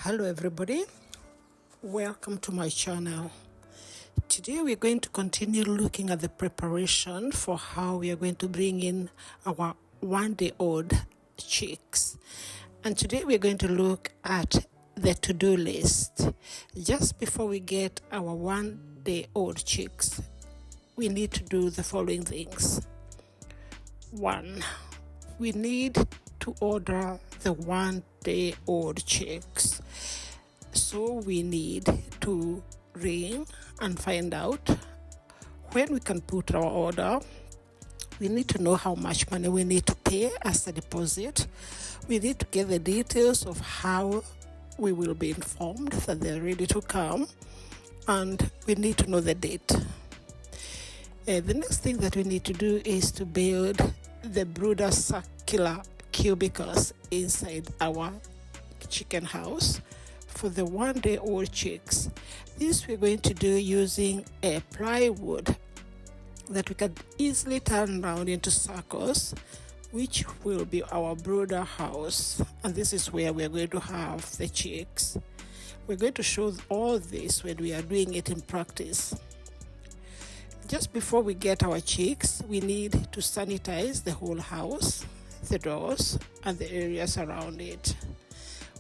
Hello everybody, welcome to my channel. Today we're going to continue looking at the preparation for how we are going to bring in our 1-day-old chicks. And today we're going to look at the to-do list. Just before we get our 1-day-old chicks, we need to do the following things. 1, we need to order the 1-day-old chicks. So we need to ring and find out when we can put our order. We need to know how much money we need to pay as a deposit. We need to get the details of how we will be informed that they're ready to come, and we need to know the date. The next thing that we need to do is to build the brooder circular cubicles inside our chicken house for the 1-day-old chicks. This we're going to do using a plywood that we can easily turn around into circles, which will be our brooder house, and this is where we're going to have the chicks. We're going to show all this when we are doing it in practice. Just before we get our chicks, we need to sanitize the whole house, the doors, and the areas around it.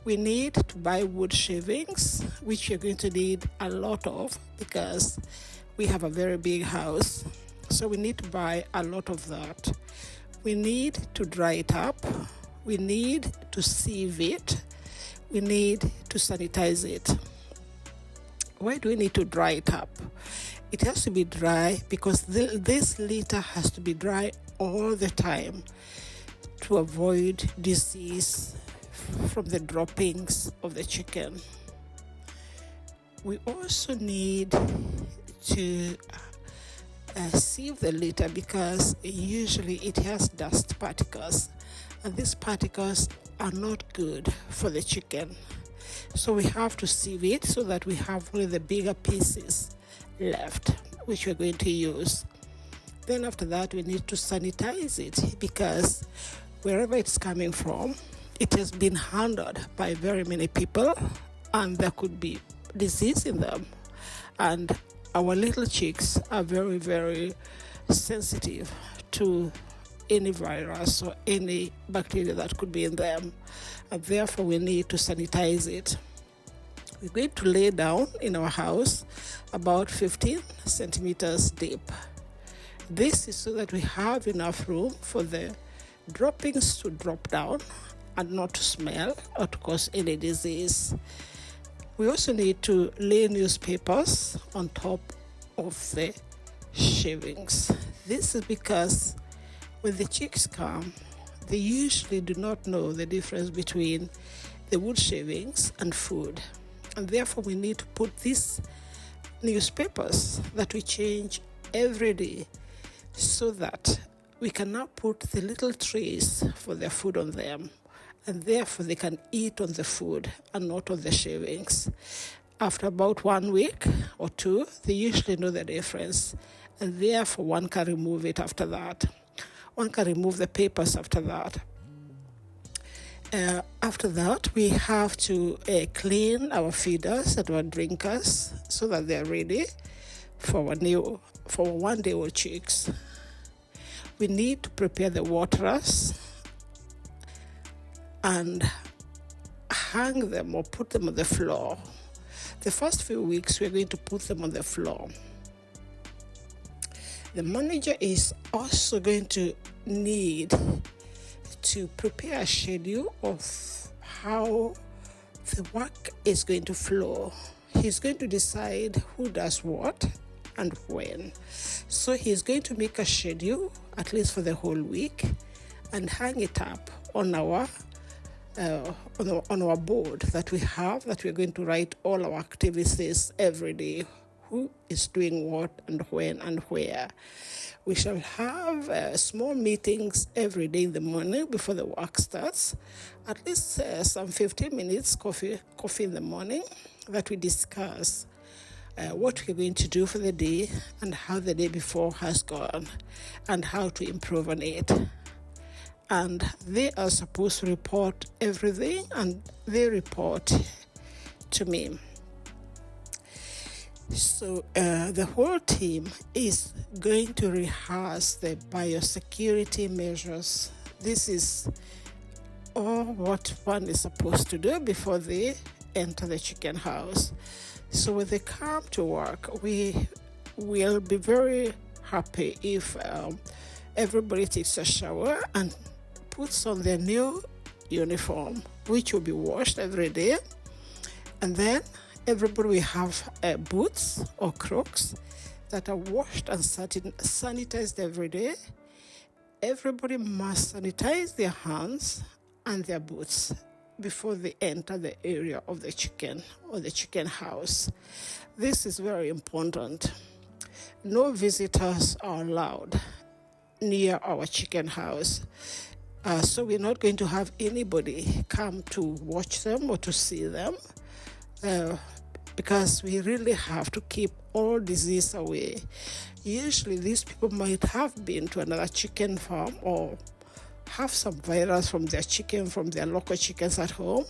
We need to buy wood shavings, which you're going to need a lot of because we have a very big house. So we need to buy a lot of that. We need to dry it up. We need to sieve it. We need to sanitize it. Why do we need to dry it up? It has to be dry because this litter has to be dry all the time to avoid disease from the droppings of the chicken. We also need to sieve the litter because usually it has dust particles, and these particles are not good for the chicken. So we have to sieve it so that we have only the bigger pieces left, which we're going to use. Then after that, we need to sanitize it because wherever it's coming from, it has been handled by very many people, and there could be disease in them. And our little chicks are very, very sensitive to any virus or any bacteria that could be in them, and therefore we need to sanitize it. We're going to lay down in our house about 15 centimeters deep. This is so that we have enough room for the droppings to drop down and not to smell or to cause any disease. We also need to lay newspapers on top of the shavings. This is because when the chicks come, they usually do not know the difference between the wood shavings and food. And therefore we need to put these newspapers that we change every day so that we can now put the little trays for their food on them, and therefore they can eat on the food and not on the shavings. After about 1 week or 2, they usually know the difference, and therefore one can remove it after that. One can remove the papers after that. After that, we have to clean our feeders and our drinkers so that they're ready for our 1-day-old chicks. We need to prepare the waterers and hang them or put them on the floor. The first few weeks, we're going to put them on the floor. The manager is also going to need to prepare a schedule of how the work is going to flow. He's going to decide who does what and when. So he's going to make a schedule, at least for the whole week, and hang it up on our board that we have, that we're going to write all our activities every day, who is doing what and when and where. We shall have small meetings every day in the morning before the work starts, at least some 15 minutes coffee in the morning, that we discuss what we're going to do for the day and how the day before has gone and how to improve on it. And they are supposed to report everything, and they report to me. So the whole team is going to rehearse the biosecurity measures. This is all what one is supposed to do before they enter the chicken house. So when they come to work, we will be very happy if everybody takes a shower and puts on their new uniform, which will be washed every day. And then everybody will have boots or Crocs that are washed and sanitized every day. Everybody must sanitize their hands and their boots before they enter the area of the chicken or the chicken house. This is very important. No visitors are allowed near our chicken house. So we're not going to have anybody come to watch them or to see them, because we really have to keep all disease away. Usually these people might have been to another chicken farm or have some virus from their chicken, from their local chickens at home,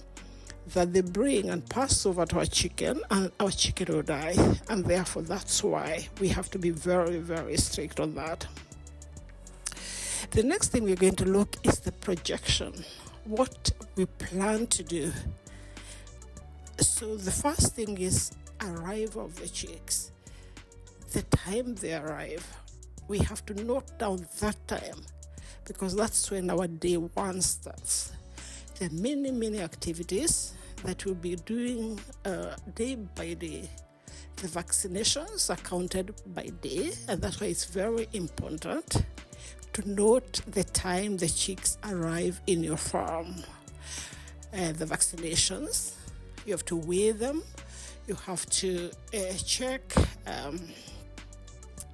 that they bring and pass over to our chicken, and our chicken will die. And therefore, that's why we have to be very, very strict on that. The next thing we're going to look is the projection, what we plan to do. So the first thing is arrival of the chicks. The time they arrive, we have to note down that time, because that's when our day one starts. There are many, many activities that we'll be doing day by day. The vaccinations are counted by day, and that's why it's very important to note the time the chicks arrive in your farm. The vaccinations, you have to weigh them, you have to check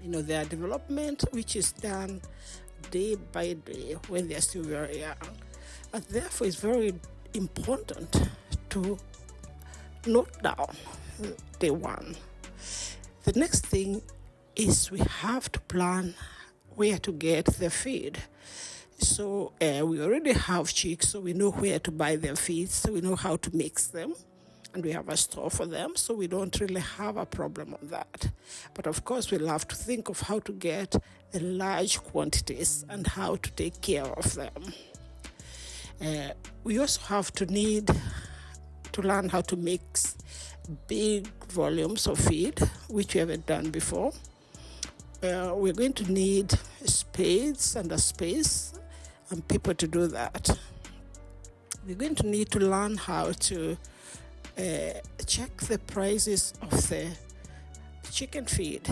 their development, which is done day by day when they're still very young. And therefore it's very important to note down day one. The next thing is we have to plan where to get the feed. So we already have chicks, so we know where to buy their feed, so we know how to mix them, and we have a store for them, so we don't really have a problem on that. But of course, we'll have to think of how to get the large quantities and how to take care of them. We also have to need to learn how to mix big volumes of feed, which we haven't done before. We're going to need spades and a space and people to do that. We're going to need to learn how to check the prices of the chicken feed,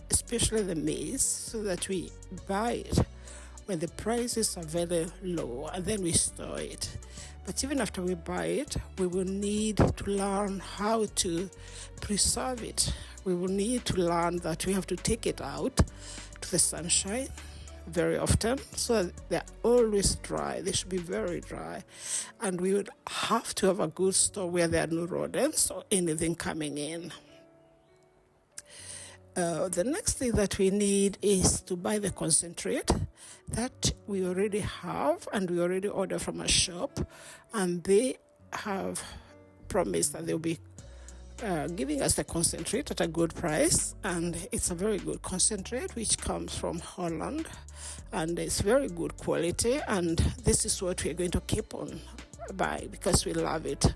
especially the maize, so that we buy it when the prices are very low, and then we store it. But even after we buy it, we will need to learn how to preserve it. We will need to learn that we have to take it out to the sunshine very often, so that they're always dry. They should be very dry. And we would have to have a good store where there are no rodents or anything coming in. The next thing that we need is to buy the concentrate that we already have, and we already order from a shop, and they have promised that they'll be giving us the concentrate at a good price, and it's a very good concentrate which comes from Holland, and it's very good quality, and this is what we're going to keep on buying because we love it.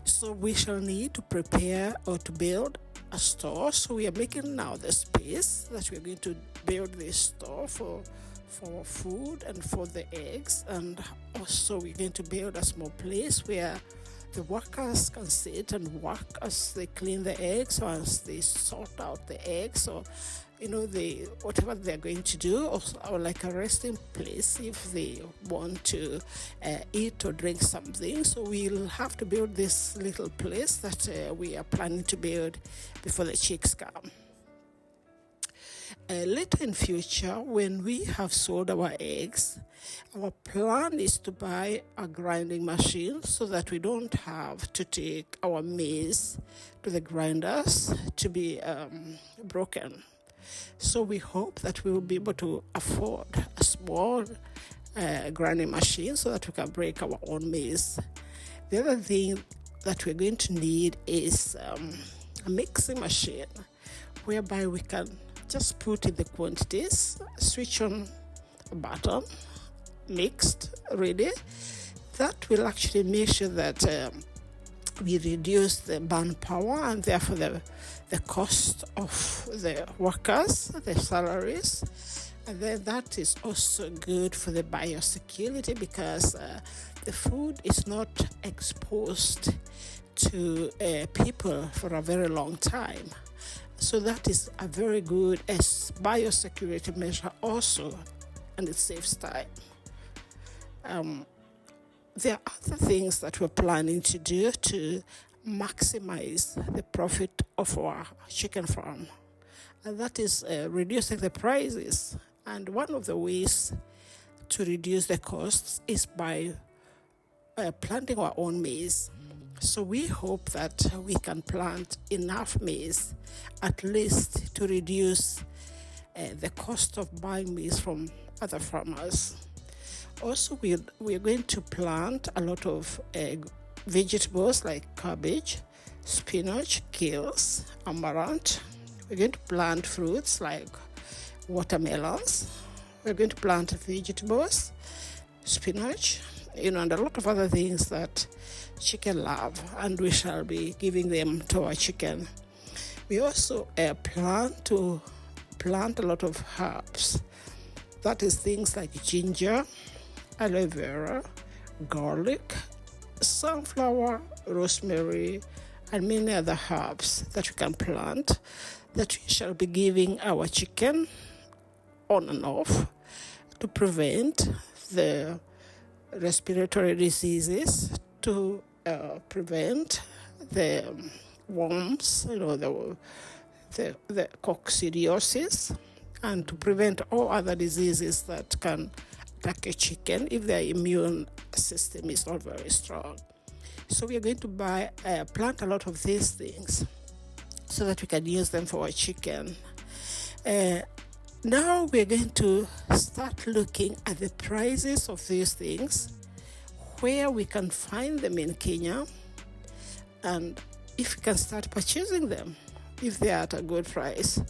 So we shall need to prepare or to build a store. So we are making now the space that we're going to build this store for food and for the eggs, and also we're going to build a small place where the workers can sit and work as they clean the eggs or as they sort out the eggs, or whatever they're going to do, or like a resting place if they want to eat or drink something. So we'll have to build this little place that we are planning to build before the chicks come. Later in future, when we have sold our eggs, our plan is to buy a grinding machine so that we don't have to take our maize to the grinders to be broken. So we hope that we will be able to afford a small grinding machine so that we can break our own maize. The other thing that we're going to need is a mixing machine, whereby we can just put in the quantities, switch on a button, mixed, ready. That will actually make sure that we reduce the manpower and therefore the cost of the workers, the salaries. And then that is also good for the biosecurity, because the food is not exposed to people for a very long time. So that is a very good biosecurity measure also, and it saves time. There are other things that we're planning to do to maximize the profit of our chicken farm, and that is reducing the prices. And one of the ways to reduce the costs is by planting our own maize. So we hope that we can plant enough maize, at least to reduce the cost of buying maize from other farmers. Also, we're going to plant a lot of vegetables like cabbage, spinach, kales, amaranth. We're going to plant fruits like watermelons. We're going to plant vegetables, spinach, and a lot of other things that chicken love, and we shall be giving them to our chicken. We also plan to plant a lot of herbs. That is things like ginger, aloe vera, garlic, sunflower, rosemary, and many other herbs that we can plant, that we shall be giving our chicken on and off to prevent the respiratory diseases, to prevent the worms, the coccidiosis, and to prevent all other diseases that can attack a chicken if their immune system is not very strong. So we are going to plant a lot of these things so that we can use them for our chicken. Now we're going to start looking at the prices of these things, where we can find them in Kenya, and if we can start purchasing them, if they are at a good price.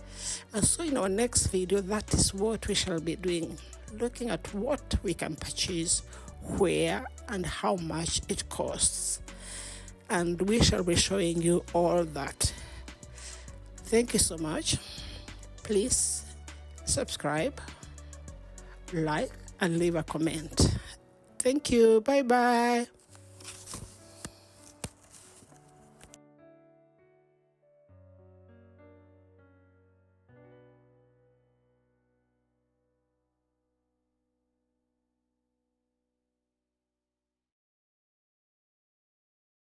And so in our next video, that is what we shall be doing, looking at what we can purchase, where, and how much it costs. And we shall be showing you all that. Thank you so much. Please subscribe, like, and leave a comment. Thank you. Bye-bye.